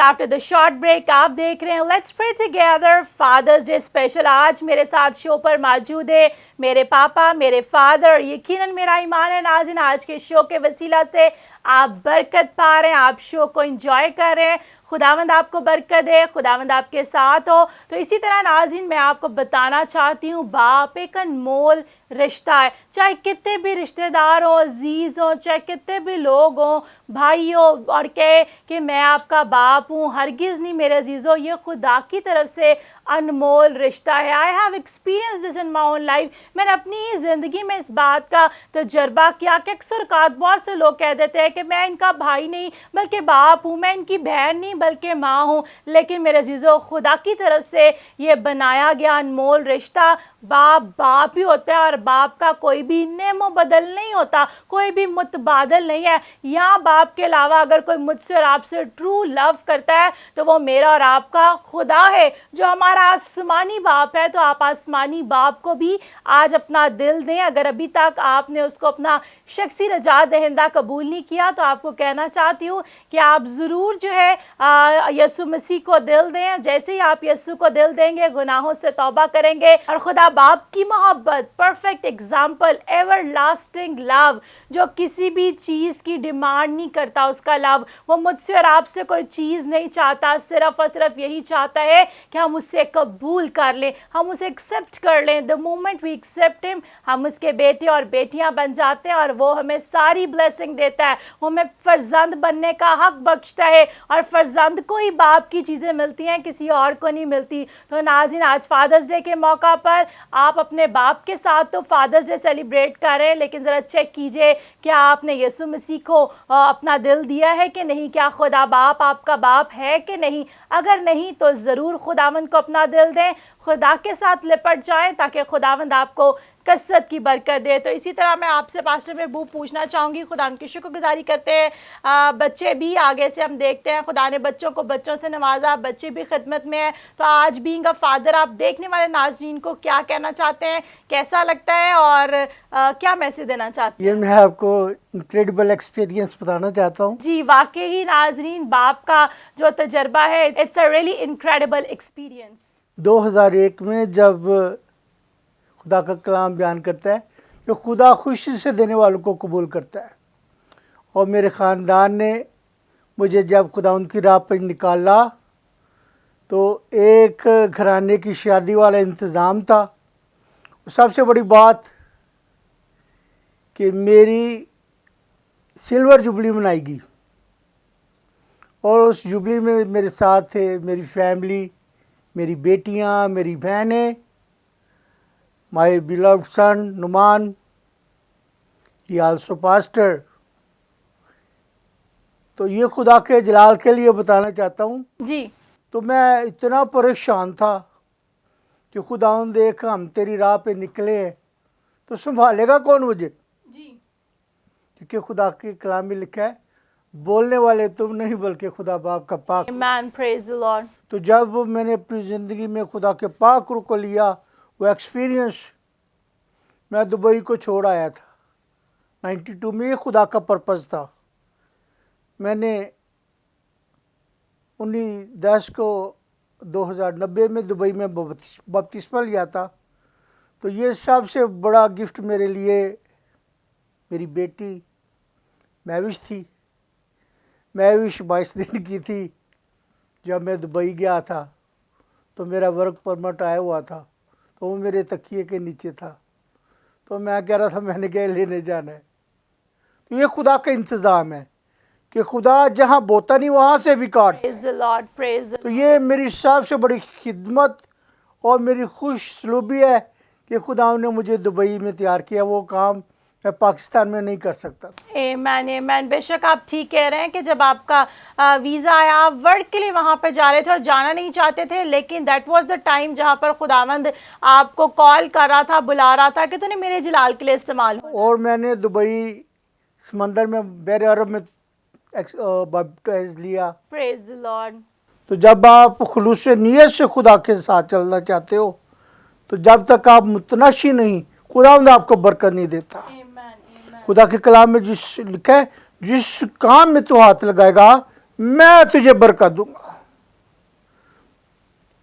after the short break. آپ دیکھ رہے ہیں Let's Pray Together Father's Day Special. آج میرے ساتھ شو پر موجود ہے میرے پاپا, میرے فادر. یقیناً میرا ایمان ہے ناظرین آج کے شو کے وسیلہ سے آپ برکت پا رہے ہیں, آپ شو کو انجوائے کر رہے ہیں. خداوند آپ کو برکت دے, خداوند آپ کے ساتھ ہو. تو اسی طرح ناظرین میں آپ کو بتانا چاہتی ہوں باپ ایک انمول رشتہ ہے. چاہے کتنے بھی رشتہ دار ہوں, عزیز ہوں, چاہے کتنے بھی لوگ ہوں, بھائی ہو اور کہے کہ میں آپ کا باپ ہوں, ہرگز نہیں میرے عزیزوں. یہ خدا کی طرف سے انمول رشتہ ہے. I have experienced this in my own life. میں نے اپنی ہی زندگی میں اس بات کا تجربہ کیا کہ اکثر اوقات بہت سے لوگ کہہ دیتے ہیں کہ میں ان کا بھائی نہیں بلکہ باپ ہوں, میں ان کی بہن نہیں بلکہ ماں ہوں. لیکن میرے عزیزوں خدا کی طرف سے یہ بنایا گیا انمول رشتہ باپ ہی ہوتا ہے, اور باپ کا کوئی بھی نعم و بدل نہیں ہوتا, کوئی بھی متبادل نہیں ہے. یہاں باپ کے علاوہ اگر کوئی مجھ سے اور آپ سے ٹرو لو کرتا ہے تو وہ میرا اور آپ کا خدا ہے جو ہمارا آسمانی باپ ہے. تو آپ آسمانی باپ کو بھی آج اپنا دل دیں. اگر ابھی تک آپ نے اس کو اپنا شخصی نجات دہندہ قبول نہیں کیا تو آپ کو کہنا چاہتی ہوں کہ آپ ضرور جو ہے یسوع مسیح کو دل دیں. جیسے ہی آپ یسوع کو دل دیں گے گناہوں سے توبہ کریں گے اور خدا باپ کی محبت, پرفیکٹ ایگزامپل, ایور لاسٹنگ لو, جو کسی بھی چیز کی ڈیمانڈ نہیں کرتا, اس کا لو, وہ مجھ سے اور آپ سے کوئی چیز نہیں چاہتا, صرف اور صرف یہی چاہتا ہے کہ ہم اس سے قبول کر لیں, ہم اسے ایکسیپٹ کر لیں. the moment we accept him ہم اس کے بیٹے اور بیٹیاں بن جاتے ہیں اور وہ ہمیں ساری بلیسنگ دیتا ہے, وہ ہمیں فرزند بننے کا حق بخشتا ہے, اور فرزند کو ہی باپ کی چیزیں ملتی ہیں, کسی اور کو نہیں ملتی. تو ناظرین آج فادرز ڈے کے موقع پر آپ اپنے باپ کے ساتھ تو فادرز ڈے سیلیبریٹ کر رہے ہیں, لیکن ذرا چیک کیجئے کیا آپ نے یسوع مسیح کو اپنا دل دیا ہے کہ نہیں, کیا خدا باپ آپ کا باپ ہے کہ نہیں. اگر نہیں تو ضرور خداوند کو اپنا دل دیں, خدا کے ساتھ لپٹ جائیں تاکہ خداوند آپ کو کثرت کی برکت دے. تو اسی طرح میں آپ سے پاسٹر محبوب پوچھنا چاہوں گی, خدا ان کی شکر گزاری کرتے ہیں بچے بھی آگے سے ہم دیکھتے ہیں خدا نے بچوں کو بچوں سے نوازا, بچے بھی خدمت میں ہیں. تو آج بینگ اے فادر آپ دیکھنے والے ناظرین کو کیا کہنا چاہتے ہیں, کیسا لگتا ہے اور کیا میسج دینا چاہتے ہیں؟ یہ میں آپ کو انکریڈیبل ایکسپیرینس بتانا چاہتا ہوں. جی واقعی ناظرین باپ کا جو تجربہ ہے it's a really incredible experience. 2001 میں جب خدا کا کلام بیان کرتا ہے کہ خدا خوشی سے دینے والوں کو قبول کرتا ہے, اور میرے خاندان نے مجھے جب خدا ان کی راہ پر نکالا تو ایک گھرانے کی شادی والا انتظام تھا. سب سے بڑی بات کہ میری سلور جبلی منائی گئی, اور اس جبلی میں میرے ساتھ تھے میری فیملی, میری بیٹیاں, میری بہنیں, مائی beloved son Noman, he also pastor. تو یہ خدا کے جلال کے لیے بتانا چاہتا ہوں. جی تو میں اتنا پریشان تھا کہ خداوند دیکھ ہم تیری راہ پہ نکلے ہیں تو سنبھالے گا کون مجھے, جی کیونکہ خدا کے کلام میں لکھا ہے بولنے والے تم نہیں بلکہ خدا باپ کا پاک. Amen, praise the Lord. تو جب میں نے اپنی زندگی میں خدا کے پاک روح کو لیا, وہ ایکسپیرینس, میں دبئی کو چھوڑ آیا تھا 92 میں. یہ خدا کا پرپز تھا. میں نے 19/10 کو 2090 میں دبئی میں بپتسمہ لیا تھا. تو یہ سب سے بڑا گفٹ میرے لیے میری بیٹی مہوش تھی. مہوش 22 دن کی تھی جب میں دبئی گیا تھا. تو میرا ورک پرمٹ آیا ہوا تھا, تو وہ میرے تکیے کے نیچے تھا. تو میں کہہ رہا تھا میں نے کیا لینے جانا ہے. تو یہ خدا کا انتظام ہے کہ خدا جہاں بوتا نہیں وہاں سے بھی کاٹ. Praise the Lord, praise the تو یہ میری سب سے بڑی خدمت اور میری خوش سلوبی ہے کہ خدا نے مجھے دبئی میں تیار کیا. وہ کام میں پاکستان میں نہیں کر سکتا تھا. Amen amen. بے شک آپ ٹھیک کہہ رہے ہیں کہ جب آپ کا ویزا آیا آپ ورک کے لیے وہاں پہ جا رہے تھے اور جانا نہیں چاہتے تھے, لیکن دیٹ واز دا ٹائم جہاں پر خداوند آپ کو کال کر رہا تھا, بلا رہا تھا کہ تو نے میرے جلال کے لیے استعمال ہو. اور میں نے دبئی سمندر میں بحر عرب میں بیپٹائز لیا. پریز دی لارڈ. تو جب آپ خلوص نیت سے خدا کے ساتھ چلنا چاہتے ہو تو جب تک آپ متنشی نہیں خداوند آپ کو برکت نہیں دیتا. خدا کے کلام میں جس لکھا ہے جس کام میں تو ہاتھ لگائے گا میں تجھے برکت دوں گا.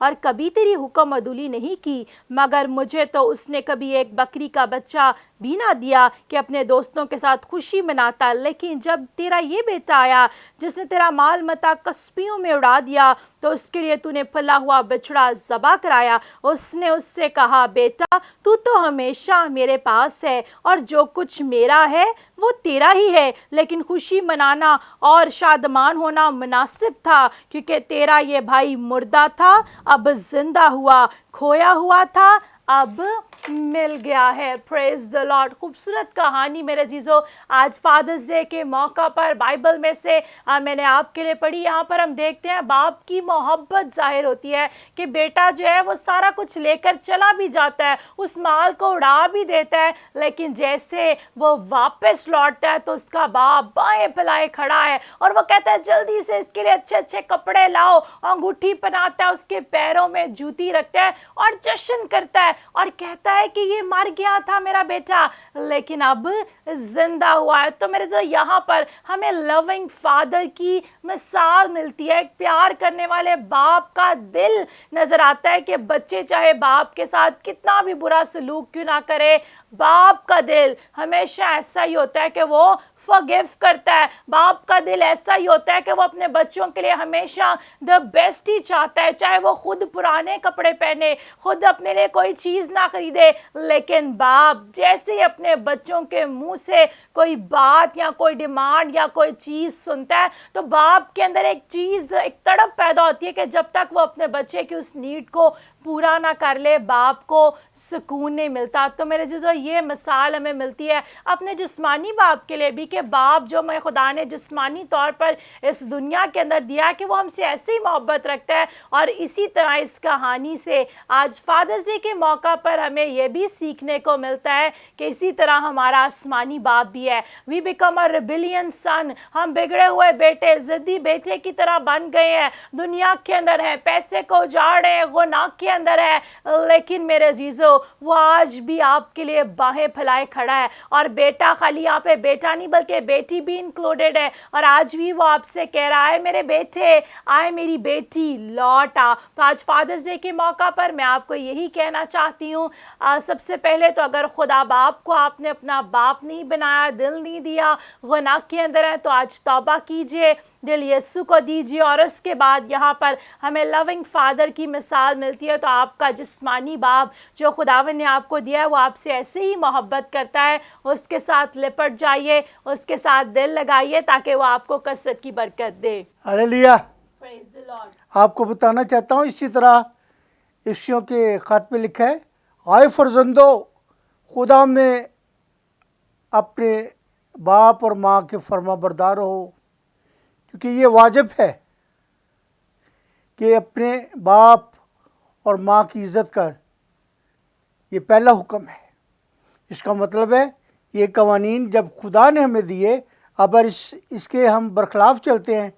اور کبھی تیری حکم عدولی نہیں کی، مگر مجھے تو اس نے کبھی ایک بکری کا بچہ بھی نہ دیا کہ اپنے دوستوں کے ساتھ خوشی مناتا، لیکن جب تیرا یہ بیٹا آیا جس نے تیرا مال متا کسبیوں میں اڑا دیا تو اس کے لیے تو نے پلا ہوا بچڑا ذبح کرایا۔ اس نے اس سے کہا، بیٹا تو ہمیشہ میرے پاس ہے اور جو کچھ میرا ہے وہ تیرا ہی ہے، لیکن خوشی منانا اور شادمان ہونا مناسب تھا کیونکہ تیرا یہ بھائی مردہ تھا اب زندہ ہوا، کھویا ہوا تھا اب مل گیا ہے۔ پریز دی لارڈ۔ خوبصورت کہانی میرے عزیزو، آج فادرز ڈے کے موقع پر بائبل میں سے میں نے آپ کے لیے پڑھی۔ یہاں پر ہم دیکھتے ہیں باپ کی محبت ظاہر ہوتی ہے کہ بیٹا جو ہے وہ سارا کچھ لے کر چلا بھی جاتا ہے، اس مال کو اڑا بھی دیتا ہے، لیکن جیسے وہ واپس لوٹتا ہے تو اس کا باپ بائیں پھیلائے کھڑا ہے اور وہ کہتا ہے جلدی سے اس کے لیے اچھے اچھے کپڑے لاؤ، انگوٹھی پہناتا ہے، اس کے پیروں میں جوتی رکھتا ہے اور جشن کرتا ہے اور کہتا ہے کہ یہ مر گیا تھا میرا بیٹا لیکن اب زندہ ہوا ہے۔ تو میرے جو یہاں پر ہمیں لونگ فادر کی مثال ملتی ہے، ایک پیار کرنے والے باپ کا دل نظر آتا ہے کہ بچے چاہے باپ کے ساتھ کتنا بھی برا سلوک کیوں نہ کرے، باپ کا دل ہمیشہ ایسا ہی ہوتا ہے کہ وہ forgive کرتا ہے۔ باپ کا دل ایسا ہی ہوتا ہے کہ وہ اپنے بچوں کے لیے ہمیشہ the best ہی چاہتا ہے، چاہے وہ خود پرانے کپڑے پہنے، خود اپنے لیے کوئی چیز نہ خریدے، لیکن باپ جیسے ہی اپنے بچوں کے منہ سے کوئی بات یا کوئی ڈیمانڈ یا کوئی چیز سنتا ہے تو باپ کے اندر ایک چیز، ایک تڑپ پیدا ہوتی ہے کہ جب تک وہ اپنے بچے کی اس نیڈ کو پورا نہ کر لے باپ کو سکون نہیں ملتا۔ تو میرے عزیزو یہ مثال ہمیں ملتی ہے اپنے جسمانی باپ کے لیے بھی کہ باپ جو میں خدا نے جسمانی طور پر اس دنیا کے اندر دیا کہ وہ ہم سے ایسے ہی محبت رکھتا ہے، اور اسی طرح اس کہانی سے آج فادرز ڈے کے موقع پر ہمیں یہ بھی سیکھنے کو ملتا ہے کہ اسی طرح ہمارا آسمانی باپ بھی ہے۔ We become a rebellion son، ہم بگڑے ہوئے بیٹے، ضدی بیٹے کی طرح بن گئے ہیں، دنیا کے اندر ہیں، پیسے کو اجاڑ رہے ہیں، گناہ کے اندر ہے، لیکن میرے عزیزو وہ آج بھی آپ کے لیے باہیں پھیلائے کھڑا ہے، اور بیٹا خالی یہاں پہ بیٹا نہیں بلکہ بیٹی بھی انکلوڈیڈ ہے، اور آج بھی وہ آپ سے کہہ رہا ہے میرے بیٹے، آئے میری بیٹی لوٹ آ۔ تو آج فادرز ڈے کے موقع پر میں آپ کو یہی کہنا چاہتی ہوں، سب سے پہلے تو اگر خدا باپ کو آپ نے اپنا باپ نہیں بنایا، دل نہیں دیا، گناہ کے اندر ہے، تو آج توبہ کیجئے، دل یسوع کو دیجیے، اور اس کے بعد یہاں پر ہمیں لونگ فادر کی مثال ملتی ہے۔ تو آپ کا جسمانی باپ جو خداوند نے آپ کو دیا ہے وہ آپ سے ایسے ہی محبت کرتا ہے، اس کے ساتھ لپٹ جائیے، اس کے ساتھ دل لگائیے تاکہ وہ آپ کو کثرت کی برکت دے۔ ہلیلویا۔ Praise the Lord۔ آپ کو بتانا چاہتا ہوں اسی طرح افسیوں کے خط میں لکھا ہے، آئے فرزندو خدا میں اپنے باپ اور ماں کے فرما بردار ہو، کیونکہ یہ واجب ہے کہ اپنے باپ اور ماں کی عزت کر، یہ پہلا حکم ہے۔ اس کا مطلب ہے یہ قوانین جب خدا نے ہمیں دیے، اگر اس کے ہم برخلاف چلتے ہیں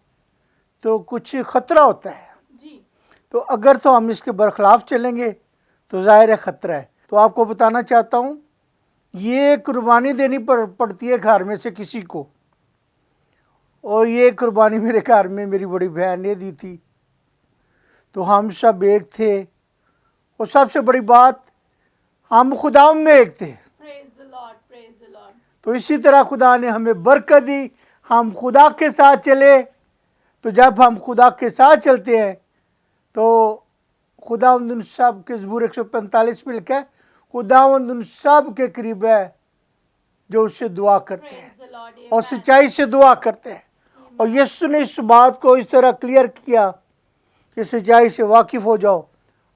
تو کچھ خطرہ ہوتا ہے، تو اگر تو ہم اس کے برخلاف چلیں گے تو ظاہر ہے خطرہ ہے۔ تو آپ کو بتانا چاہتا ہوں یہ قربانی دینی پڑتی ہے گھر میں سے کسی کو، اور یہ قربانی میرے گھر میں میری بڑی بہن نے دی تھی، تو ہم سب ایک تھے، اور سب سے بڑی بات ہم خدا میں ایک تھے۔ Praise the Lord, praise the Lord۔ تو اسی طرح خدا نے ہمیں برکت دی، ہم خدا کے ساتھ چلے۔ تو جب ہم خدا کے ساتھ چلتے ہیں تو خداوند ان سب کے زبور 145 میں لکھا ہے، خداوند ان سب کے قریب ہے جو اس سے دعا کرتے ہیں Praise the Lord۔ اور سچائی سے دعا کرتے ہیں۔ اور یسوع نے اس بات کو اس طرح کلیئر کیا کہ سچائی سے واقف ہو جاؤ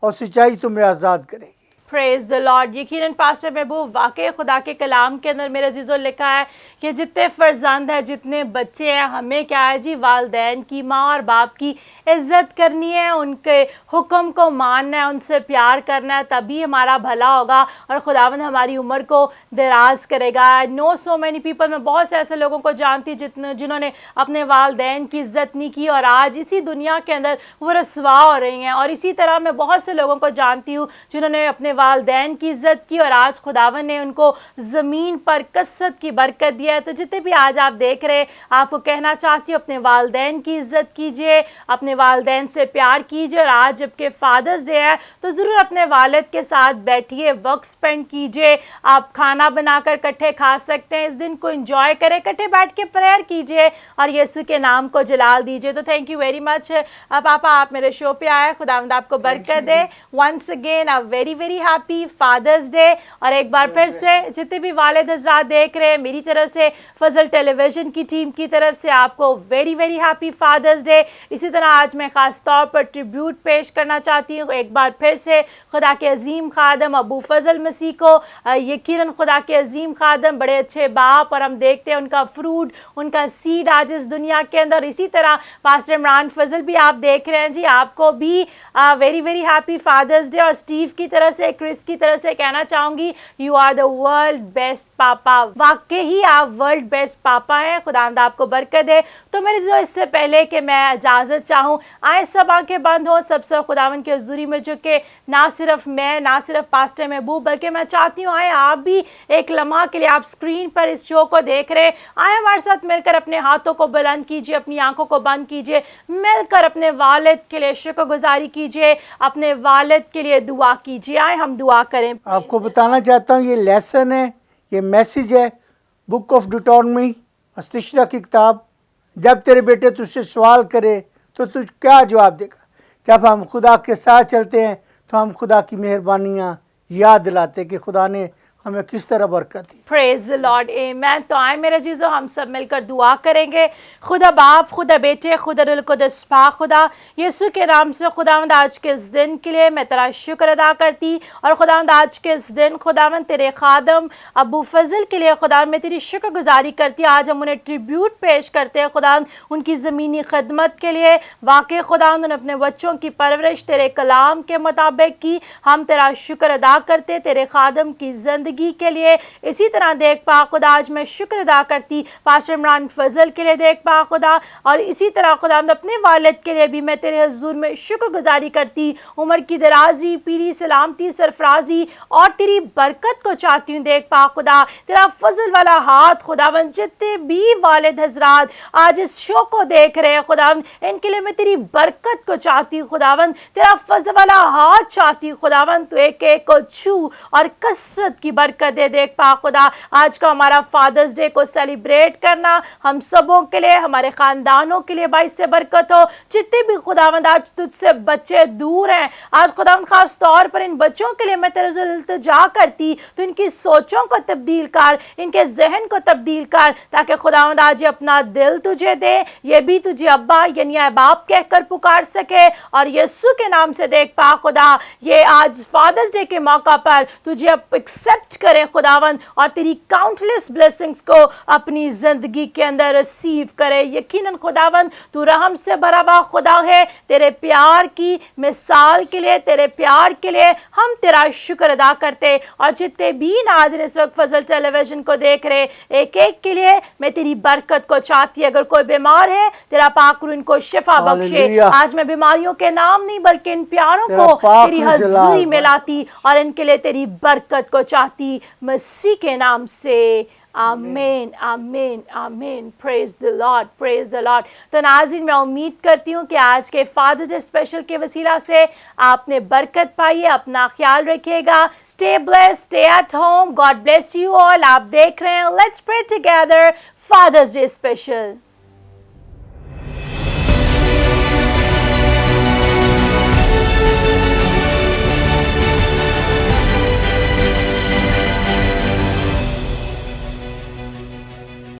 اور سچائی تمہیں آزاد کرے گی۔ پریز دی لارڈ۔ یقیناً پاسٹر محبوب، واقعی خدا کے کلام کے اندر میرے عزیزوں لکھا ہے کہ جتنے فرزند ہیں، جتنے بچے ہیں، ہمیں کیا ہے جی، والدین کی، ماں اور باپ کی عزت کرنی ہے، ان کے حکم کو ماننا ہے، ان سے پیار کرنا ہے، تبھی ہمارا بھلا ہوگا اور خداوند ہماری عمر کو دراز کرے گا۔ I know so many people، میں بہت سے ایسے لوگوں کو جانتی جنہوں نے اپنے والدین کی عزت نہیں کی اور آج اسی دنیا کے اندر وہ رسوا ہو رہی ہیں، اور اسی طرح میں بہت سے لوگوں کو جانتی ہوں جنہوں نے اپنے والدین کی عزت کی اور آج خداوند نے ان کو زمین پر کثرت کی برکت دیا ہے۔ تو جتنے بھی آج آپ دیکھ رہے، آپ کو کہنا چاہتی ہوں اپنے والدین کی عزت کیجئے، اپنے اپنے والدین سے پیار کیجیے، اور آج جب کہ فادرز ڈے ہے تو ضرور اپنے والد کے ساتھ بیٹھیے، وقت سپینڈ کیجیے. آپ کھانا بنا کر کٹھے کھا سکتے ہیں، اس دن کو انجوائے کریں، کٹھے بیٹھ کے پریئر کیجیے اور یسوع کے نام کو جلال دیجیے. تو تھینک یو ویری مچ پاپا، آپ میرے شو پہ آئے. خداوند آپ کو برکت دے. Once again very very happy father's day. اور ایک بار پھر سے جتنے بھی والد حضرات دیکھ رہے ہیں، میری طرف سے، فضل ٹیلی ویژن کی ٹیم کی طرف سے آپ کو very very happy father's day. اسی طرح آج میں خاص طور پر ٹریبیوٹ پیش کرنا چاہتی ہوں ایک بار پھر سے خدا کے عظیم خادم ابو فضل مسیح کو. یقیناً خدا کے عظیم خادم بڑے اچھے باپ، اور ہم دیکھتے ہیں ان کا فروٹ، ان کا سیڈ آج اس دنیا کے اندر. اسی طرح پاسٹر عمران فضل بھی آپ دیکھ رہے ہیں جی، آپ کو بھی very very happy father's day. اور اسٹیو کی طرف سے، کرس کی طرف سے کہنا چاہوں گی you are the world best پاپا. واقعی آپ ورلڈ بیسٹ پاپا ہیں. خداوند آپ کو برکت دے. تو میرے جو اس سے پہلے کہ میں اجازت چاہوں، آئیں سب آنکھیں بند ہوں، سب خداوند کے حضوری میں جھکے. نہ صرف میں، نہ صرف پاسٹر محبوب، بلکہ میں چاہتی ہوں آئیں آپ بھی ایک لمحہ کے لیے، آپ اسکرین پر اس شو کو دیکھ رہے، آئیں ہمارے ساتھ مل کر اپنے ہاتھوں کو بلند کیجیے، اپنی آنکھوں کو بند کیجیے، مل کر اپنے والد کے لیے شکر گزاری کیجیے، اپنے والد کے لیے دعا کیجیے. آئیں ہم دعا کریں. آپ کو بتانا چاہتا ہوں یہ لیسن ہے، یہ میسیج ہے بک آف ڈیوٹرانومی، استشرا کی کتاب. جب تیرے بیٹے تجھ سے سوال کرے تو تجھ کیا جواب دے گا؟ جب ہم خدا کے ساتھ چلتے ہیں تو ہم خدا کی مہربانیاں یاد دلاتے کہ خدا نے ہمیں کس طرح برکت دی. پریز دی لارڈ، آمین. تو آئیں میرے عزیزو، ہم سب مل کر دعا کریں گے. خدا باپ، خدا بیٹے، خدا روح القدس پاک خدا، یسوع کے نام سے خداوند آج کے اس دن کے لیے میں تیرا شکر ادا کرتی. اور خداوند آج کے اس دن خداوند تیرے خادم ابو فضل کے لیے خداوند میں تیری شکر گزاری کرتی. آج ہم انہیں ٹریبیوٹ پیش کرتے ہیں خداوند ان کی زمینی خدمت کے لیے. واقعی خداوند نے اپنے بچوں کی پرورش تیرے کلام کے مطابق کی. ہم تیرا شکر ادا کرتے تیرے خادم کی زندگی کے لیے. اسی طرح دیکھ پا خدا، آج میں شکر ادا کرتی پاسٹر عمران فضل کے لیے، دیکھ پا خدا. اور اسی طرح خدا اپنے والد کے لیے بھی میں تیرے حضور میں شکر گزاری کرتی. عمر کی درازی، پیری سلامتی، سرفرازی اور تیری برکت کو چاہتی ہوں. دیکھ پا خدا تیرا فضل والا ہاتھ خداوند، جتنے بھی والد حضرات آج اس شو کو دیکھ رہے ہیں خداوند، ان کے لیے میں تیری برکت کو چاہتی ہوں خداوند. تیرا فضل والا ہاتھ چاہتی ہوں خداوند، تو ایک ایک کو چھو اور کثرت کی برکت دے. دیکھ پا خدا آج کا ہمارا فادرز ڈے کو سیلیبریٹ کرنا ہم سبوں کے لیے، ہمارے خاندانوں کے لیے باعث سے برکت ہو. جتنے بھی خداوند آج تجھ سے بچے دور ہیں، آج خداوند خاص طور پر ان بچوں کے لیے میں تیرے سے التجا کرتی تو ان کی سوچوں کو تبدیل کر، ان کے ذہن کو تبدیل کر، تاکہ خداوند آج یہ اپنا دل تجھے دے، یہ بھی تجھے ابا یعنی اے باپ کہہ کر پکار سکے. اور یسوع کے نام سے دیکھ پا خدا یہ آج فادرز ڈے کے موقع پر تجھے ایکسیپٹ کرے خداوند، اور تیری کاؤنٹلیس بلیسنگز کو اپنی زندگی کے اندر ریسیو کرے. یقیناً خداوند تو رحم سے بھرا ہوا خدا ہے. تیرے پیار کی مثال کے لیے، تیرے پیار کے لیے ہم تیرا شکر ادا کرتے. اور جتنے بھی ناظرین اس وقت فضل ٹیلی ویژن کو دیکھ رہے، ایک ایک کے لیے میں تیری برکت کو چاہتی. اگر کوئی بیمار ہے تیرا پاک روح ان کو شفا بخشے. آج میں بیماریوں کے نام نہیں بلکہ ان پیاروں کو تیری حضوری میں لاتی اور ان کے لیے تیری برکت کو چاہتی، مسیح کے نام سے. آمین آمین آمین. پریز دی لارڈ، پریز دی لارڈ. تو ناظرین میں امید کرتی ہوں کہ آج کے فادرز ڈے اسپیشل کے وسیلہ سے آپ نے برکت پائی ہے. اپنا خیال رکھیے گا. Stay bless, stay at home. God bless you all. آپ دیکھ رہے ہیں لیٹس پرے ٹوگیدر فادرز ڈے اسپیشل.